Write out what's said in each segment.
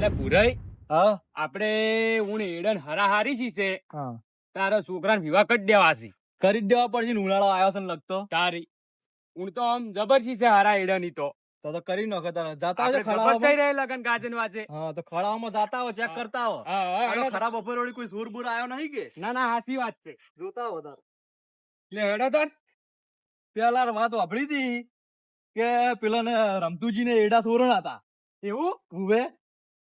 એટલે પુરાઈ હા આપણે હું એડન હરાહારી છે હા તારા છોકરાને વિવાહ કરી દેવાસી કરી જ દેવા પડશે ને, ઉનાળો આવ્યો છે ને લગતો તારી હું તો આમ જબરજસ્ત છે હારા એડની તો તો કરી નાખો તારે. જાતા આપણે હોય જબર થઈ ખળાવામાં. રહે લગન ગાજન વાજે. હા તો ખળાવામાં જાતા હો, ચેક કરતા હો. હા, હા, આનો હેડો. ખરાબ બપોર વળી કોઈ સૂર બૂર આવ્યો નહીં કે ના ના સાચી વાત છે. જોતા હો તાર. એટલે હેડો તાર. પેલા વાત વાપરી હતી કે પેલા ને રમતુજી ને એડા સોરણ હતા. એવું ઉભે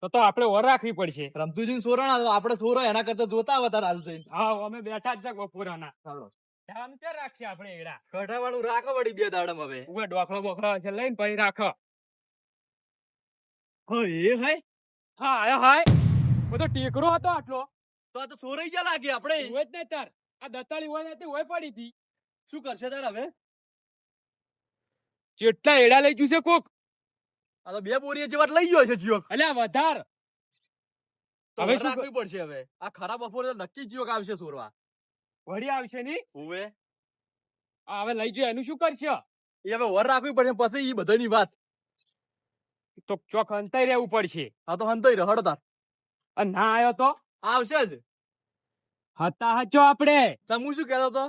તો આપણે ઓર રાખવી પડશે. રમતુજી સોરણ હતા, આપણે સોરો એના કરતા જોતા હોય તાર હાલ જઈને. હા અમે બેઠા જ છે બપોરાના. ચાલો આમ ક્યાં રાખશે આપણે એડા કઢાવાનું રાખો વળી બે દાડામાં હવે. ઉભા ડોખલો બોખલો છે લઈને પછી રાખો. હો એ હાય હા આયો હાય બધો ટેકરો હતો આટલો. તો આ તો સોરાઈ ગયા લાગે આપણે. હોય જ ને તાર આ દતાળી હોય ને હોય પડી હતી. શું કરશે તાર હવે? જેટલા એડા લઈ જશે કોક આ તો બે બોરી જેવા લઈ ગયો છે જીઓ. અલ્યા વધાર તો હવે હવે શું રાખવી પડશે હવે. આ ખરાબ બપોરે નક્કી જીઓ આવશે સોરવા. વળી આવશે ની. ઉવે આ હવે લઈ જાય એનું શું કરશે? એ હવે વર રાખવી પડશે પછી એ બધાની વાત. તો ચોક અંતાઈ રહેવું પડશે. આ તો હંતાઈ રહ્યો હડો તાર. અને ના આવ્યો તો આવશે જ. હતા હચો આપણે. તમે હું શું કહેતો તો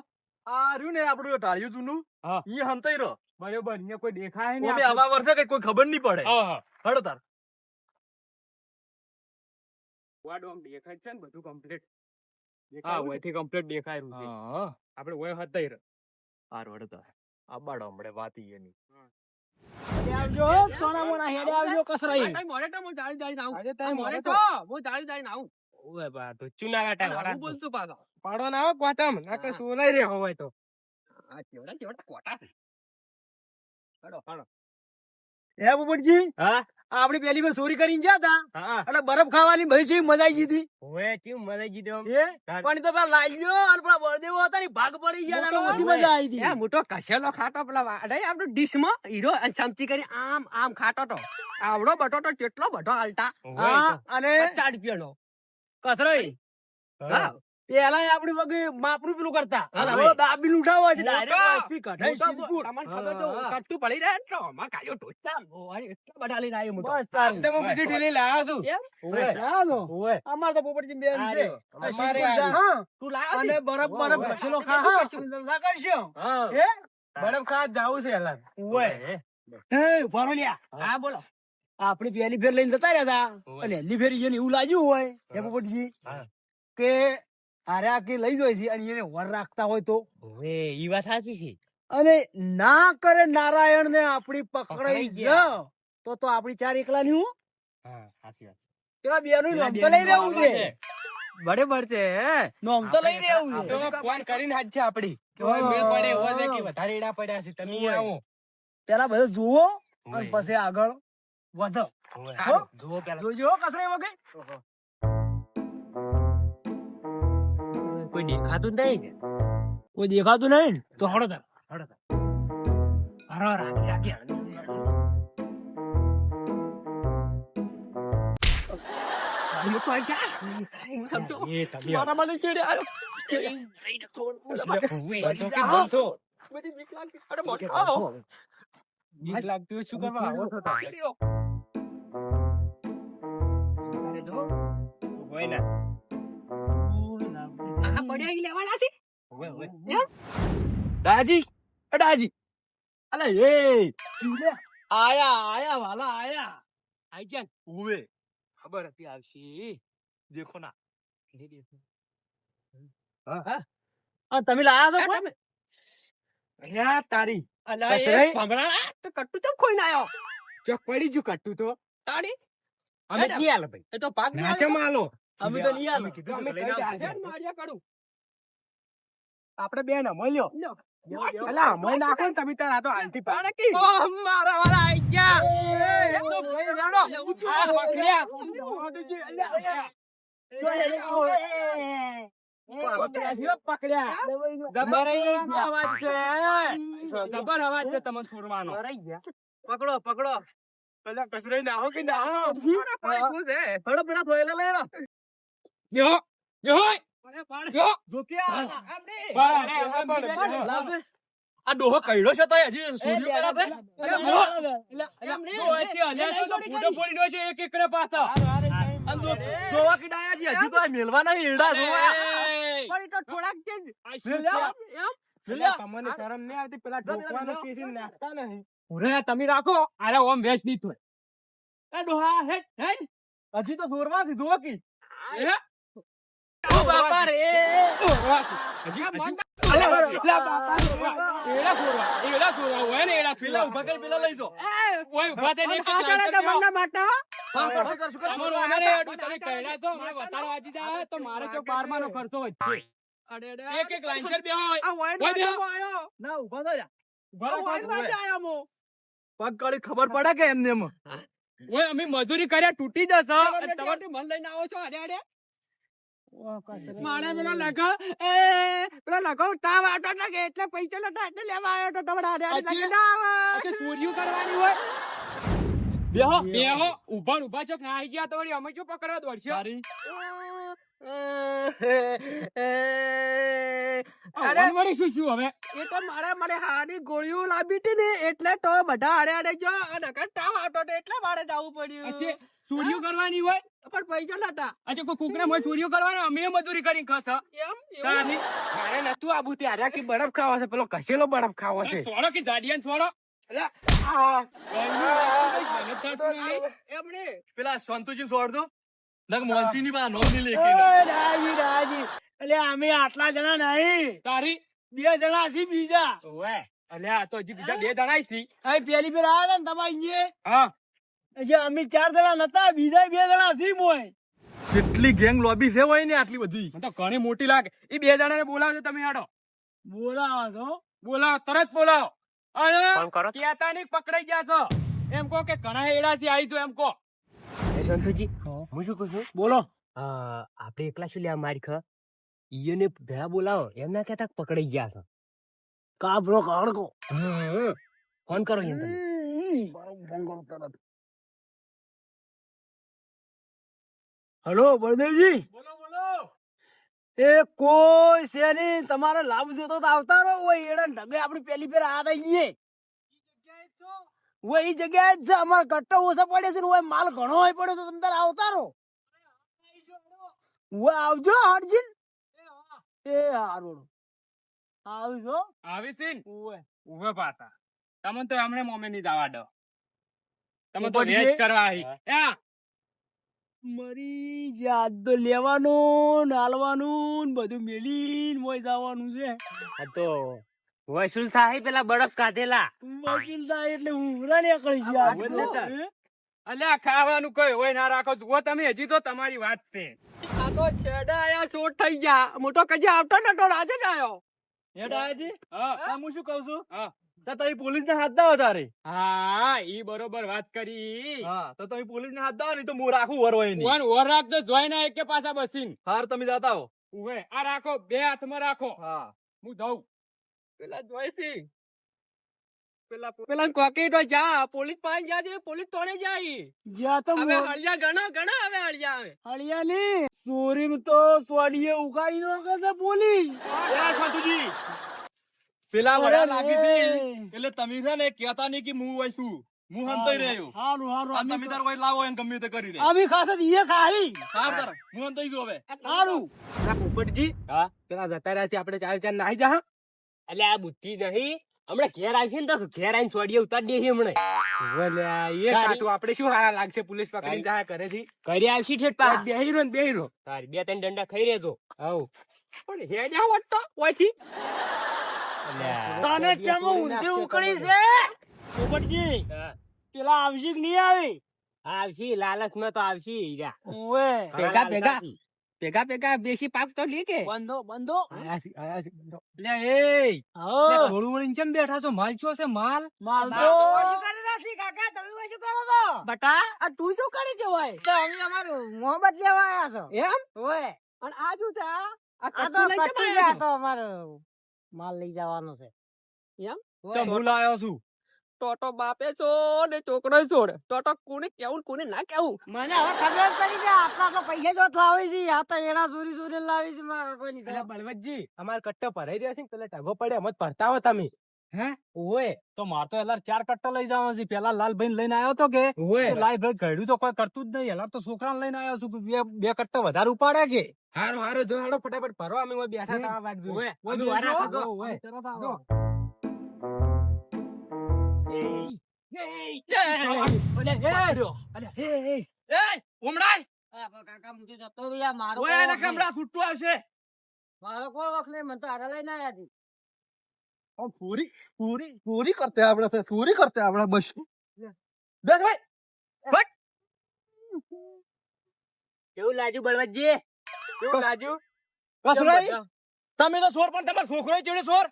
આ રહ્યું ને આપણું ટાળિયું જૂનું હા. એ હંતાઈ રહ્યો. બરોબર ને કોઈ દેખાય ઓમે નહીં. હવા વર્ષે કઈ કોઈ ખબર નહીં પડે. હા હડો તાર. વાડો આમ દેખાય છે ને બધું કમ્પ્લીટ. હા ઓયથી કમ્પ્લીટ દેખાય રહ્યું છે. હા આપણે ઓય હતાઈ રહે. હારું હડો તાર. આ બાડો હમણે વાત ઈ એની. આવજો સોનામોના હેડે આવજો કસરાઈ. આજે તારે મોડે તો. ઓય બા તો ચુનારા ટાઈમ વાળા. હું બોલતું પાછો. પાડો ના આવો ક્વાટમ નાકે સોલાઈ રે હોય તો. આ કેવડા કોટા છે. હાડો હાડો. હે પોપટજી, હા આપડી પેલી વાર ચોરી કરીને ગયા તા હા અને બરફ ખાવાની ભાઈ છે મજા આવી ગઈ ઓય ચીમ મને જીધો. હતી. પણ તો પેલા લાલ્યો અને પેલા બળદેવો હતા ને ભાગ પડી ગયા તા, એટલે ઓછી મજા આવી હતી. મોટો કસેલો ખાટો પેલા આપણું ડીશ માં હીરો ચમચી કરી આમ આમ ખાટો તો આવડો બટોટો કેટલો બધો હાલતા હા, અને 50 રૂપિયાનો. કસરાઈ હા પેલા આપડી વગર માપનું પેલું કરતા હા, અને હવે દાબીને ઉઠાવો છે મોટો. direct વસ્તી કઢાઈ મોટો સીધપુર. તમને ખબર તો કટ્ટું પડી રહે ને તો અમાર કાયો ટોચા એટલા બધા લઈને આવ્યો મોટો. બસ તાર. તમે બીજી ઢીલી લાયા છું. એમ? હા તો. ઓય અમાર તો પોપટજી બેન છે. આર્યો. આ અમારે સીધપુર જા, આર્યો. હા. તું લાયો અને છે? બરફ ઓય, બરફ ઓય. ઘસેલો આપણે ખા, કેટલું હા. જલસા કરશું. હા હે? બરફ ખાવા જાવું છે એલા. ઓય. હે, ઉભા રહો લ્યા. હા બોલો. આપડી પહેલી ફેર લઈને જતા રહ્યા હતા ઓય. અને પહેલી ફેર એને એવું લાગ્યું હોય હે પોપટજી હા. કે આરે આ કે લઈ જાય છે અને એને વર રાખતા હોય તો ઓય ઈ વાત સાચી છે. અને ના કરે નારાયણ ને આપડી પકડાઈ પકડાઈ ગયા. જ તો આપડી ચાર એકલા ની હું હા સાચી વાત છે. પેલા બેનું પેલા નામ તો લઈ રહેવું છે. બરાબર છે નામ તો લઈ રહેવું તો છે. ફોન કરીને હાજ છે આપડી કે ઓય મેળ પડે એવો છે કે વધારે એડા પડ્યા છે તમે ઓય. આવો. પેલા બધું જુઓ અને ઓય. પછી આગળ વધો. ઓય. હો? જુઓ પેલા જોજો કસરે વગર. કોઈ દેખાતું નહીં ને. કોઈ દેખાતું નહીં ને? તો હળો તાર. હરો રાખી રાખી. મોટો આવી જા. હું સમજો એ તમે મારા મને ચેડે આવ્યો. બધી બીક લાગતી. અરે મોટો આવો. બીક લાગતી હોય શું કરવા આવો છો તમે? ચેડ્યો. અરે જો હોય ને. આ પડ્યા ઈ લેવાના છે. હોય હોય. દાજી એ દાજી અલે એ જીલે. આયા આયા વાલા આયા. આઈ જા ને. ઉવે ખબર હતી આવશે. દેખો ના. આ તમે લાયા છો કોઈ? અલ્યા તારી અલા એ કસરાઈ? ભમરા તો કટ્ટુ ચમ ખોઈને આયો. ચોક પડી ગયું કટ્ટું તો તાડી અમે હેડ. નહીં આલે ભાઈ. એ તો ભાગ નાચે માલો અમે તો નહીં આલો. કીધું અમે તો લઈને કઈ આવશે. હેડ માર્યા કરું. આપણે બે ને મળ્યો. લ્યો. અલા મય નાખો ને તમે તાર આ તો આંટી પા. તાણે કી? મારા વાળા આઈ ગયા. એ તો ભાઈ રાડો. આ પકડ્યા. પકડ્યા. જબર અવાજ છે. જબર અવાજ છે તમને છોડવાનો. પકડો પકડો. પેલા કસરાઈ નાહો કે નાહો. શું છે? થોડો પેલા ફોયલા લઈ લો. યો યો મને પાડ. યો. જો ક્યાં? આપણે. લાવજે. આ ડોહો કઈડો છે તો હજી સૂર્યો કરે છે. એમ નહીં. જો અહીંથી હલ્યા છો તો ફૂટો ફોડી દો છે એક એકડે પાછા. અને જોવા કે ડાયાજી હજી તો આ મેલવાના એડા જોવા પણ એ તો થોડાક છે જ. એમ પેલા તમને શરમ નહીં આવતી પેલા ઢોકવાનો પીસીને નાખતા નહીં. ઉરે તમે રાખો આરે ઓમ વેચ નહીં થોય એ ડોહા હેટ હેટ હજી તો જોરવા થી જોવા કી ઓ બાપા રે એડા સોરવા હોય ને એડા પેલા ઉભા કરી પેલા લઈ જો ઓય ઉભા થઈને એક પાછળ હતા બંને માટા. અમારું આને એડું તમે કહેલા છો મને વધારે વાંચી જાય તો મારે ચોક 12 નો ખર્ચો વધશે અરે રે એક લાઈનસર બે હોય આ વાઈન હોય બેહો. માટામાં આયો. ના ઉભા થો જા ઉભા આ રહો, વાઈન માટા આયો મો. પગ કાળી ખબર પડે કે એમને એમ ઓય અમે મજૂરી કર્યા તૂટી જશે ચલો અને બેટી, તમારે આંટી મન લઈને આવો છો અરે અરે મારે પેલો લખો એ પેલો લખો તાવ આવતો લાગે એટલે પૈસા નતા એટલે લેવા આવ્યો તો તમારે અરે અરે લાગે ના આવે. અચ્છા ચોરીઓ કરવાની હોય બેહો બેહો ઉભા ને ઉભા ચોક ના આવી ગયા તો વળી અમે શું પકડવા દોડશે તારી અરે વળી શું શું હવે એ તો મારે હાની ગોળીઓ લાવી હતી ને એટલે તો બધા અરે અરે જો અને તાવ આવતો હતો એટલે મારે જવું પડ્યું. અચ્છા ચોરીઓ કરવાની હોય પણ પૈસા નતા અચ્છા કોઈ કુકના મોય ચોરીઓ કરવાની અમે મજૂરી કરી ખસ એમ એવું? તારી મારે નતું આબુ ત્યારે કે બરફ ખાવો છે પેલો કસેલો બરફ ખાવો છે. છોડો કે જાડિયાન છોડો આ મને થતું નહીં. એમને પેલા સંતુજી છોડ દો નક મોનસી ની બા નોમ ની લેકે ઓય રાજી રાજી એટલે અમે આટલા જણા નહીં તારી 2 જણા છીએ બીજા. ઓવે અલ્યા આ તો હજી બીજા 2 જણા છી અહીં પેલી ફેર આયા હતા ને તમારે અહીંયા હા જે અમે 4 જણા નતા બીજા 2 જણા છીએ મોય. જેટલી ગેંગ લોબી છે હોય ને આટલી બધી મને તો ઘણી મોટી લાગે એ 2 જણાને બોલાવજો તમે આડો બોલાવો છો બોલાવો તરત બોલાવો અને ફોન કરો. કહેતા નહીં પકડાઈ ગયા છો એમ કહો કે ઘણા એડાથી આવી જો એમ કહો એ સંતુજી હું શું કહું છું બોલો. આપણે એકલા શું લેવા મારી ખ ઈયોને ભેળા બોલાવો એમ ના કહેતા પકડાઈ ગયા છે. કાબરો કાળકો ફોન કરો એમ તમે. હલો બળદેવજી બોલો બોલો એ કોઈ છે નહીં તમારે લાભ જોતો તો આવતા રહો હોય એડા ઢગે આપડી પેલી ફેર આ રહીએ वो ई जगह છે અમાર કટ્ટો ઓછા પડે છે ને ઓય માલ ઘણો હોય પડે તો તમે તાર આવતા રહો वो આવજો હરજીન એ હારું આવજો આવી સીન ઓય ઉભે પાતા તમે તો હમણે મોમે ની દાવા દો તમે તો ઉપર છે? વેસ્ટ કરવા આવી યા મરી યાદ તો લેવાનું ને હાલવાનું ને બધું મેલીન મોય જવાનું છે આ તો વસૂલ સાહેબ પેલા બળફ કાઢેલા વકીલ સાહેબ એટલે ઉભરા ને કરી છે આ બોલ નતા. અલ્યા ખાવાનું કઈ હોય ના રાખો જુઓ તમે હજી તો તમારી વાત છે આ તો છેડા આયા શોટ થઈ ગયા મોટો કજે આવતો નતો આજે જ આયો. એ ડાયાજી હા આ હું શું કહું છું હા. તો તમે પોલીસ ને હાથ દાવો તારે હા ઈ બરોબર વાત કરી હા તો તમે પોલીસ ને હાથ દાવો ને તો હું રાખું વરવાય ની વન ઓર રાખજો જોઈ ના એક કે પાછા બસીન હાર તમે જાતા હો ઉભે આ રાખો 2 હાથમાં રાખો હા હું દઉં પેલા જોઈસી પેલા કોકી તો જા પોલીસ પાસે જા છે પોલીસ તોડે જાય જ્યાં તો હવે હળિયા ઘણા ઘણા હવે હળિયા આવે હળિયાની ચોરી તો સોડીએ ઉગાડી નો કે પોલીસ એ સંતુજી પેલા વડા લાગી હતી એટલે તમે છે ને કહેતા નહીં કે હું હોય છું હું હંતાઈ રહ્યો હારું આ હારું તમે તાર કોઈ લાવો એમ ગમે તે કરી રે આવી ખાસ ઈએ ખાઈ હાર તાર હું હંતાઈ ગયો હવે હારું પોપટજી હા પેલા જતા રહ્યા છે આપણે ચાર ચાર નાહી જા એટલે આ બુદ્ધિ નહીં હમણાં ઘેર આવશે ને તો ઘેર આવીને સોડીએ ઉતારી દઈએ હમણાં એ કાઢું આપણે શું હારા લાગશે પોલીસ પકડી જાય કરે છે કરી આવશે ઠેઠ પા બેહીરો ને બેહીરો તારી 2-3 દંડા ખાઈ રહેજો આવ પણ હેડ્યા હોત તો ઓયથી તને ચમો ઊંધી ઉકળી છે પોપટજી પેલા આવજી કે નહીં આવી આવશી લાલચ માં તો આવશી હીરા ઓએ ભેગા ભેગા ભેગા ભેગા બેસી પાક તો લે કે બંધો બંધો લે એ આવો થોડું વળીને કેમ બેઠા છો માલ છો છે માલ માલ તો બટા આ તું શું કરી જવાય તો અમે અમારું મોહબ્બત લેવા આયા છો એમ ઓય અને આ શું છે આ આ કટ્ટુ તો લઈ કટ્ટુ જવાય આ તો અમારો માલ લઈ જવાનો છે એમ તો હું લાયો છું ટોટો બાપે છો ને છોકરો છોડ ટોટો કોને કેવું કોને ના કેવું મને હવે ખબર પડી કે આટલા તો પૈસા જો લાવી છે આ તો એના ચોરી ચોરી લાવી છે મારે કોઈ નહીં બળવતજી અમાર કટ્ટો ભરાઈ રહ્યા છે ને પેલા ટગો પડે એમ જ ભરતા હો તમે હે ઓય તો માર તો એલા 4 કટ્ટા લઈ જવાનો છે. પેલા લાલભાઈ લઈને આવ્યો તો કે ઓય લાલભાઈ ઘડ્યું તો કોઈ કરતું જ નહીં. એલા તો છોકરાને લઈને આવ્યો છું. બે કટ્ટા વધારે ઉપાડે કે હારું હારું જો હાલો ફટાફટ ભરો અમે ઓય બેઠા તા વાગ જો ઓય, ઓય અમે વાર જો. રાખો ઓય. અમે તરત આવો ઉમરાય કાકા મુજે જતો રહ્યા મારો ઓય એને કમરા છૂટું આવશે. મારો કોઈ વખત નહીં મને તો હારે લઈને આવ્યા હતી પૂરી કરતે આપણે છે, પૂરી કરતે આપણે બસ. બેસ ભાઈ. કેવું લાજુ બળવતજી કેવું લાજુ કસરાઈ તમે તો સોર પણ તમારો છોકરો ચેડે સોર.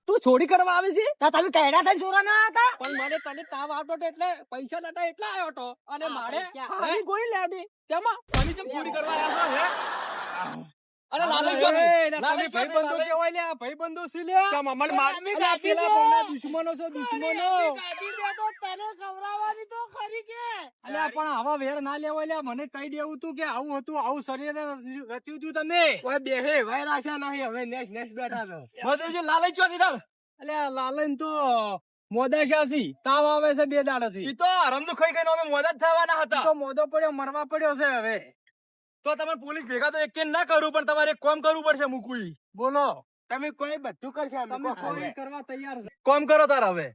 તું ચોરી કરવા આવે છે? તો તમે કહેડા થઈને ચોરા ના હતા પણ મને તને તાવ આવતો હતો એટલે પૈસા નતા એટલા આવ્યો હતો. અને મારે પૈસા. હારી ગોળી લેડી તેમાં તમે કેમ ચોરી કરવા આવ્યા છો, હે? અને લાલચ જો તમે ભાઈબંધો કેવાય લ્યા, ભાઈબંધો સી લ્યા? કેમ અમન માર અલા, પેલા બંને દુશ્મનો છે, દુશ્મનો. અલ્યા, પણ આવા વેર ના લેવાય લ્યા. મને કહી દેવું તું કે આવું હતું, આવું શરીર રચ્યું તું તમે. ઓય બેહે વાયર આશા નહીં હવે નેક્સ્ટ બેઠા છો મધુજી લાલચ જો દીધા. અલ્યા, લાલન તો મોદાશાસી તાવ આવે છે 2 દાડાથી. ઈ તો આરામનું ખાઈ ખાઈને અમે મોદા જ થવાના હતા. તો મોદો પડ્યો, મરવા પડ્યો છે હવે. તો તમારે પોલીસ ભેગા તો એક ના કરવું, પણ તમારે એક કામ કરવું પડશે. મુકુઈ બોલો, તમે કોઈ બધું કરશે અમે તમે કોઈ કોઈ કરવા તૈયાર છે? કામ કરો તાર. હવે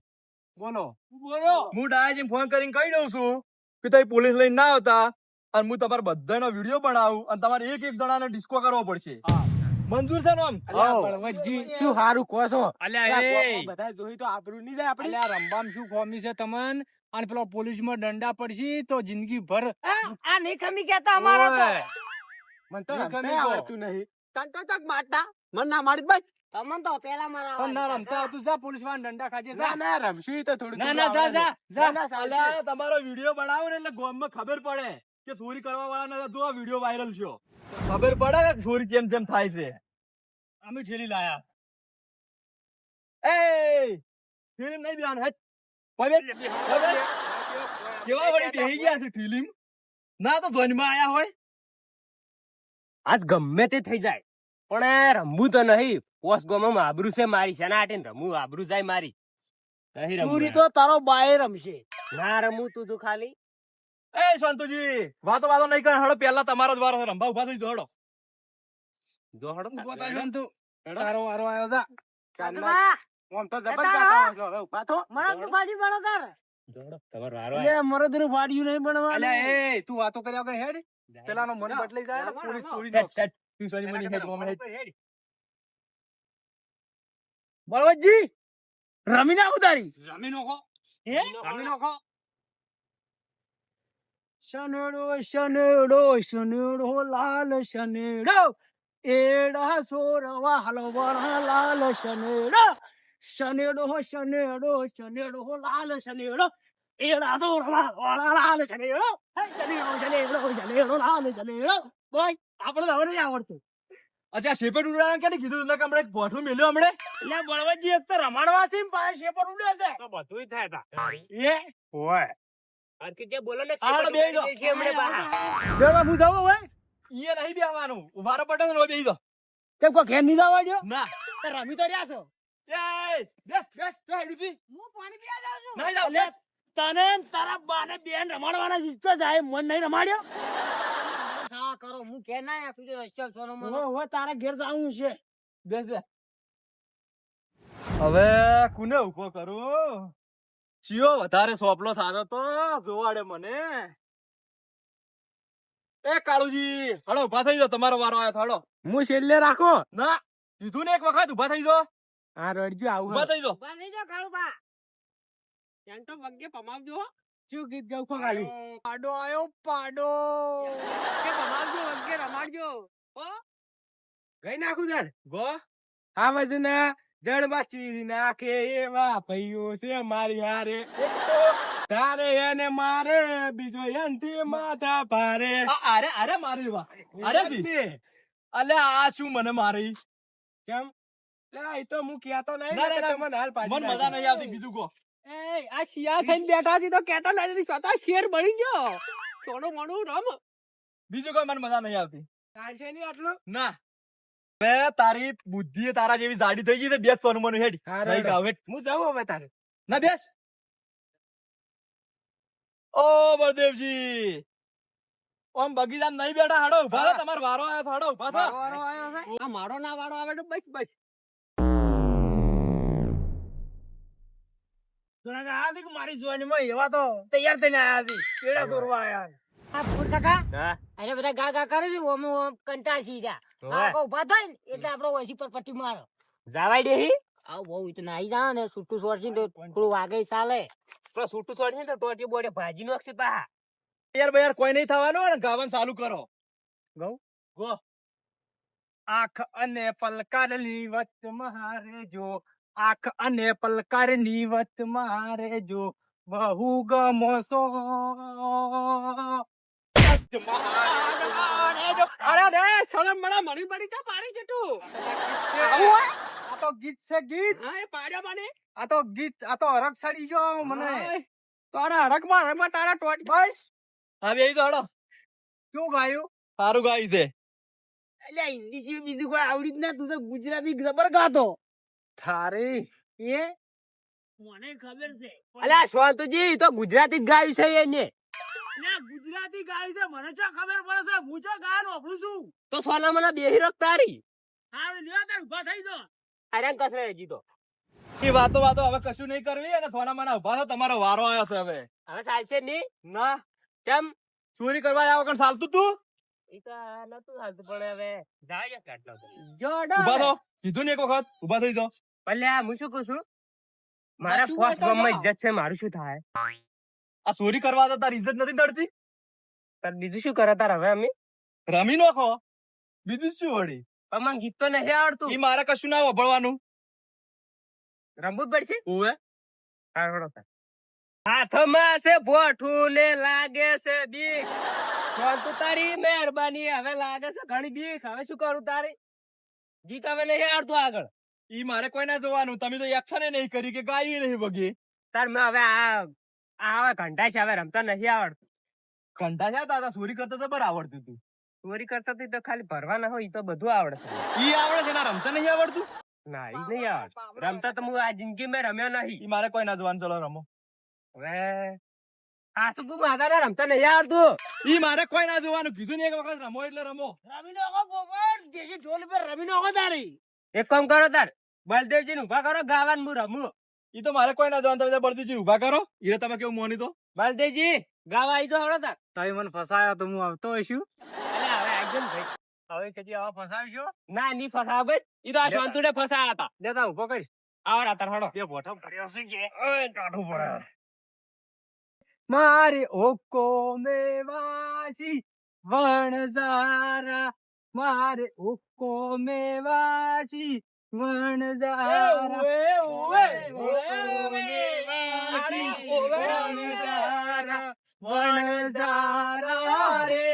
બોલો બોલો. હું ડાયાજી ફોન કરીને કહી દઉં છું કે તમે પોલીસ લઈને ના આવતા, અને હું તમારા બધાનો વિડીયો બનાવું, અને તમારે એક જણાને ડિસ્કો કરવો પડશે. મંજૂર છે ને? આમ અલ્યા બળવતજી શું હારું કહો છો અલ્યા, એ બધા જોઈ તો આબરૂ નહીં જાય આપણી અલ્યા, રંબામ શું ખોમી છે તમન? અને પેલો પોલીસમાં દંડા પડશે તો જિંદગી ભર. આ નહીં ખમી કેતા અમારો તો મને તો નહીં રમતા ગમી ગયો. આવડતું નહીં તક મારતા મને ના મારી ભાઈ તમને તો પેલા મારા પણ ના રમતા આવતું, જા પોલીસ વાળા દંડા ખાજે, જા. ના ના રમશું ઈ તો થોડું ના, ના, જા, જા, જા. ના, ચાલશે. અલ્યા, તમારો વિડીયો બનાવો ને એટલે ગામમાં ખબર પડે કે ચોરી કરવા વાળા જો આ વિડીયો વાયરલ છે. ખબર પડે કે ચોરી કેમ કેમ થાય છે. અમે ઠેલી લાયા. એ ફિલ્મ નહીં બેન હટ. કેવા વળી બેહી ગયા છે ફિલ્મ? ના તો ધ્વનમાં આયા હોય. આજ ગમે તે થઈ જાય પણ આ રમવું તો નહીં. પોસ ગોમાં આબરૂ છે મારી શેના હાટે રમવું? આબરૂ જાય મારી. નહીં રમવું. ચોરી તો તારો બાય રમશે ના રમવું તું તો ખાલી એ શાંતુજી વાતો નહીં કરે. હળો પેલા તમારો જ વારો છે. રંભા ઉભા થઈ જાઓ, હળો. જો હડો ઊભો થા, શાંતુ. તારો વારો આવ્યો, જા. આત્મા, આમ તો જતા જબરજસ્ત રહો. આવો છો. હવે ઉભા થો. મને તું ફાડી પડો તાર જો હડો તમારો વારો આવ્યો. મરદનું ફાડ્યું નહીં બનવાનું. અલ્યા, એ તું વાતો કર્યા વગર હેડ. પેલાનો મન બદલાઈ જાય ને પોલીસ ચોરી હેટ, હેટ. તું સોની મની હેટ, મોમે હેટ. હેડ. બળવતજી, રમી નાખું તારી. રમી નાખો. હે? રમી નાખો. શનેડો શનેડો શનેડો લાલ શનેડો એડા સોરવા હલવાળા લાલ શનેડો શનેડો શનેડો શનેડો લાલ શનેડો એડા સોરવા હલવાળા લાલ શનેડો શનેડો શનેડો શનેડો લાલ શનેડો. બોય, આપણે તો હવે નહીં આવડતું. અચ્છા, શેપેટ ઉડાડવાનું ક્યારે કીધું? એટલે કે હમણાં એક ભોઠું મેલ્યો હમણે. એટલે બળવતજી એક તો રમાડવાથી પાસે શેપર ઉડે છે. તો બધુંય થાય તા. એ ઓય આ કે જે બોલો ને આ હડો બેહી જાઓ. છે હમણે પાછા. બેવા બુજાવો હોય ઈએ નહીં બેહવાનું. ઉભારો પટે ને બેહી જાઓ. તેમ કોઈ ઘેર નહીં જવા દ્યો. ના. તે રમી તો રહ્યા છો. એ બેસ બેસ તો હેડુથી. હું પાણી પીવા જાઉં છું નહીં જાઓ. એટલે તને ન તારા બાને બેન રમાડવાના ઈચ્છા જાય, મન નહીં રમાડ્યો. સા કરો હું કે ના આપી દો રસ્તા સોનો મને હવે તારા ઘેર જવું છે. બેસ બે. હવે કોને ઉભો કરું? ચિયો વધારે સોપલો સારો તો જોવાડે મને. એ કાળુજી, હળો ઉભા થઈ જાઓ. તમારો વારો આવ્યો તો હળો. હું છેલ્લે રાખો. ના, કીધું ને એક વખત ઉભા થઈ જાઓ. આ રડજો આવું ઉભા થઈ જાઓ. ઉભા નહીં જો કાળુબા ત્યાં તો વગ્ગે પમાવજો હો. શું ગીત ગાવ ખો ખાલી પાડો આયો, પાડો. કે પમાવજો વગ્ગે રમાડજો હો. ગઈ નાખું તાર ગો. આ બધું જળમાં ચીરી નાખે એવા ભાઈઓ છે મારી હારે. એક તો તારે એને મારે, બીજો એનથી માથા ભારે. અરે અરે મારી વાહ. અરે બી. અલે આ શું મને મારી? કેમ લે એ તો હું કહેતો નહીં ના, ના, ને ના. તમને હાલ પાડી મન મજા નહીં આવતી. બીજું કહો. એ આ શિયાળ થઈને બેઠા છે તો કેટો લાજી સ્વતા શેર બળી ગયો. થોડું મોડું રમ બીજું કોઈ મને મજા નહીં આવતી. ચાલશે નહીં આટલું. ના. હવે તારી બુદ્ધિ તારા જેવી જાડી થઈ ગઈ છે. બેસ સોનું મનું હેડ. નહીં ગાવ હેડ. હું જાઉં હવે તારે. ના બેસ. ઓ બળદેવજી, ઓમ બગીચામાં નહીં બેઠા, હાડો ઉભા થો. તમારો વારો આવ્યો છે, હાડો ઉભા થો. વારો આવ્યો છે આ મારો ના વારો આવે તો બસ બસ મારી જોવાની એવા તો તૈયાર થઈને આયા છે. કેડા સોરવા આયા. આ ફૂલ કાકા હા અરે બધા ગા ગા કરે છે ઓમ કંટાસી રહ્યા ઓવે. આ ઉભા થાય ને એટલે આપણો ઓછી પર પટ્ટી મારો જવાય દેહી. આવ બહુ ઈ તો નાઈ જા ને છૂટું છોડશે તો થોડું વાગે ચાલે તો છૂટું છોડશે તો ટોટી બોડે ભાજી નાખશે પાહા. યાર ભાઈ યાર કોઈ નહીં થવાનું ને ગાવાનું ચાલુ કરો. ગઉ ગો. આંખ અને પલકારની વચ્ચ મારે જો, આંખ અને પલકારની વચ્ચ મારે જો, બહુ ગમો સો અરે રે સલમ મને મરી મરી તો પાડી જતું. આ તો ગીત છે ગીત. હા એ પાડ્યો મને. આ તો ગીત, આ તો હરક સડી ગયો મને. તો આના હરકમાં હરકમાં તારા ટોટ બસ હા બે તો હાડો. શું ગાયું? સારું ગાય છે. એટલે હિન્દી સિવાય બીજું કોઈ આવડી જ ના તું તો ગુજરાતી જબર ગાતો થારી એ મને ખબર છે અલ્યા શાંતુજી તો ગુજરાતી જ ગાયું છે એને. ગુજરાતી ગાય છે. મને શું ખબર પડે છે? હું શું ગાવાનું આપણું છું? તો સોના મને બેહી રખ તારી. હા લ્યો તાર ઉભા થઈ જાઓ. અરે કસરે જીતો. એ વાતો હવે કશું નહીં કરવી. અને સોના માના ઉભા થો, તમારો વારો આવ્યો છે હવે. હવે ચાલશે નહીં. ના ચમ ચોરી કરવા આવ્યા વગર ચાલતું તું. ઈ તો નતું ચાલતું પણ હવે જાય કાઢલો જોડો ઉભા થો, કીધું ને એક વખત ઉભા થઈ જાઓ. પલ્યા હું શું કહું છું, મારા ફર્સ્ટ ગમમાં ઇજ્જત છે, મારું શું થાય? આ ચોરી કરવા તો તારી ઇજ્જત નથી નડતી. તાર બીજું શું કરે તાર હવે અમે? રમી નાખો, બીજું શું વળી. પણ મને ગીત તો નહીં આવડતું. ઈ મારે કશું ના વભળવાનું. રમવું જ પડશે. ઓવે હાથમાં છે ભોઠું ને લાગે છે બીક, શાંતુ તારી મહેરબાની હવે લાગે છે ઘણી બીક. હવે શું કરું તારી? ગીત હવે નહીં આવડતું આગળ. ઈ મારે કોઈ ના જોવાનું. તમે તો એક્શન નહીં કરી કે ગાય નહીં બગી. તાર મેં હવે આ હવે ઘંટા છે, હવે રમતા નહીં આવડતું. કંટા છે તારા ચોરી કરતા તો બરાબર આવડતું તું. ચોરી કરતા તો ખાલી ભરવાના હોય ઈ તો બધું આવડે છે. ઈ આવડે છે, ના રમતા નહીં આવડતું. ના ઈ નહીં આવડતું. રમતા તો હું આ જિંદગી મેં રમ્યો નહીં. ઈ મારે કોઈ ના જોવાનું. ચલો રમો. હવે આ શું કહું, મારા રમતા નહીં આવડતું. ઈ મારે કોઈ ના જોવાનું. કીધું ને એક વખત રમો એટલે રમો. રમી નાખો પોપટ. દેશી ઢોલ પર રમી નાખો તારી. એક કામ કરો તાર, બલદેવજી ને ઉભા કરો, ગાવાનું હું રમું. ઈ તો મારે કોઈ ના જોવાનું. તમે બળદીજી ઉભા કરો. ઈ તમે કેવું મોની તો. બલદેવજી ગાવા આવી તો હળો તાર. તમે મને ફસાયો તો હું આવતો હશું. અલ્યા હવે આઈ ગયો ને ભાઈ. હવે કદી આવા ફસાવશો? ના ની ફસાવ ભાઈ. ઈ તો આ શાંતુને ફસાયા હતા. દેતા ઉભો કરી. આવરા તાર હળો. બે બોઠો ભર્યો છે કે ઓય ટાઢું પડે. મારી ઓકો મેવાસી વણઝારા, મારે ઓકો મેવાસી વણઝારા, વણઝારા રે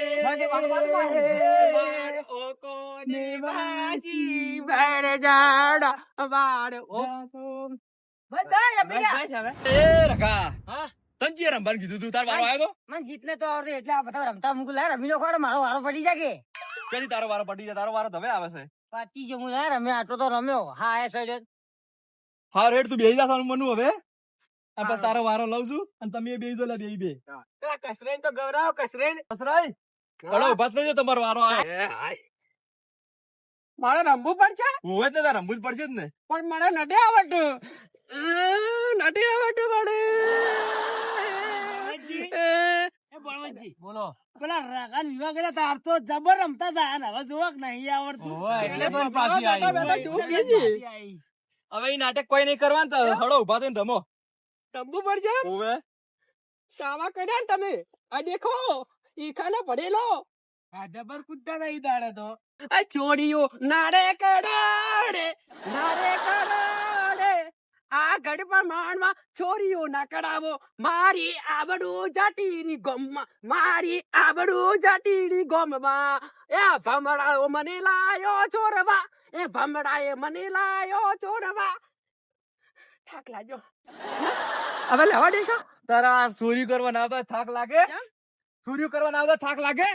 ઓકો નિવાસી વણઝારા મારે ઓકો. બધા રમી ગયા. બસ હવે. એ રખા. હા તંજીએ રમવાનું કીધું તું. તાર વારો આવ્યો તો. મને ગીત ને તો આવડે એટલે આ બધા રમતા મૂકું લા રમી નો ખોડો મારો વારો પડી જાય કે કદી તારો વારો પડી જાય. તારો વારો તો હવે આવે છે. પાછી જો હું લા રમ્યો આટલો તો રમ્યો. હા એ સાઈડ હા રેડ તું બેહી જા સોનું મનું હવે. અને પછી તારો વારો લઉં છું અને તમે બેહી દો. લે બેહી બે કસરેન તો ગવરાવ કસરેન. કસરાઈ હળો ઉભા થઈ જાઓ. તમારો વારો આવે. મારે રમવું પડશે હોય તો તાર રમવું જ પડશે જ ને. પણ મને નથી આવડતું. નથી આવડતું મને. બોલો પેલા રાગા વિવાહ કર્યા તાર તો જબર રમતા હતા ને હવે જોવા કે નહીં આવડતું. એટલે પણ પાછી આવી. હવે ઈ નાટક કોઈ નહીં કરવાનું. તો હળો ઉભા થઈને રમો. રમવું પડશે. ઓવે સાવા કર્યા ને તમે. આ દેખો ઈ ખાને પડેલો. આ જબર કૂદતા નહીં દાડે તો. આ ચોરીઓ નારે કડાડે આ ગડપણ માણમાં ચોરીઓ ના કડાવો. મારી આબડું જાટીની ગોમમાં, મારી આબડું જાટીની ગોમમાં. એ ભમરાઓ મને લાયો ચોરવા, એ ભમરાએ મને લાયો ચોરવા. થાક લાગ્યો. હવે લેવા દેશો. તારા ચોરી કરવા ના આવતા થાક લાગે? ચોરી કરવા ના આવતા થાક લાગે?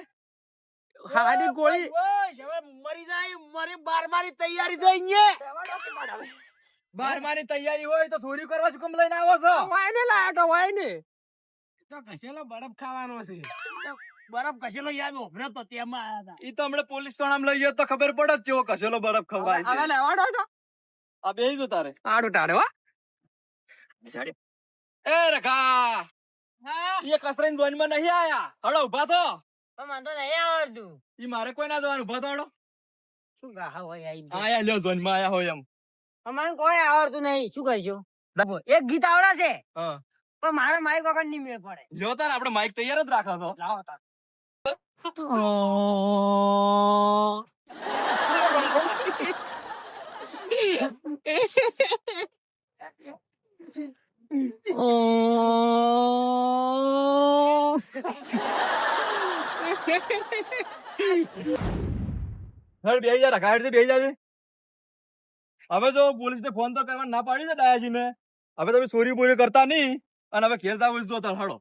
હાડી ગોળી હવે મરી જાય મરી 12માની તૈયારી છે અહીંયા 12માની તૈયારી હોય તો ચોરી કરવા શું કેમ લઈને આવો છો વાય ને લાયો તો વાય ને તો કશેલો બરફ ખાવાનો છે બરફ કશેલો યાદ ઓભરો તો તેમાં આયા હતા ઈ તો હમણાં પોલીસ થાણામાં લઈ ગયો તો ખબર પડે જ કેવો કસેલો બરફ ખવાય હવે છે લેવાડો તો આ બેહી જો તારે આડું ટાડે હો એ રખા હા એ કસરાઈન જોઈનમાં નહીં આયા હળો ઉભા થો પણ મને તો નહીં આવડતું ઈ મારે કોઈ ના જવાનું ઉભા થો હળો શું ગાહા હોય આઈ આયા લ્યો જોઈનમાં આયા હોય એમ અમારે કોઈ આવડતું નહીં શું કહીશું એક ગીત આવડે છે હા પણ મારે માઇક વગર નહીં મેળ પડે લ્યો તાર આપણે માઈક તૈયાર જ રાખો તો લાવો તાર હેડ બેહી જા રખા હેડ બેહી જાજે હવે જો પોલીસને ફોન તો કરવા ના પાડી છે ડાયાજીને હવે તમે ચોરી બોરી કરતા નહીં અને હવે ઘેર જાવ જો તાર હળો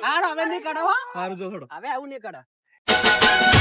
હાડો હવે નહીં કાઢો હો સારું જો થોડો હવે આવું નહીં કાઢો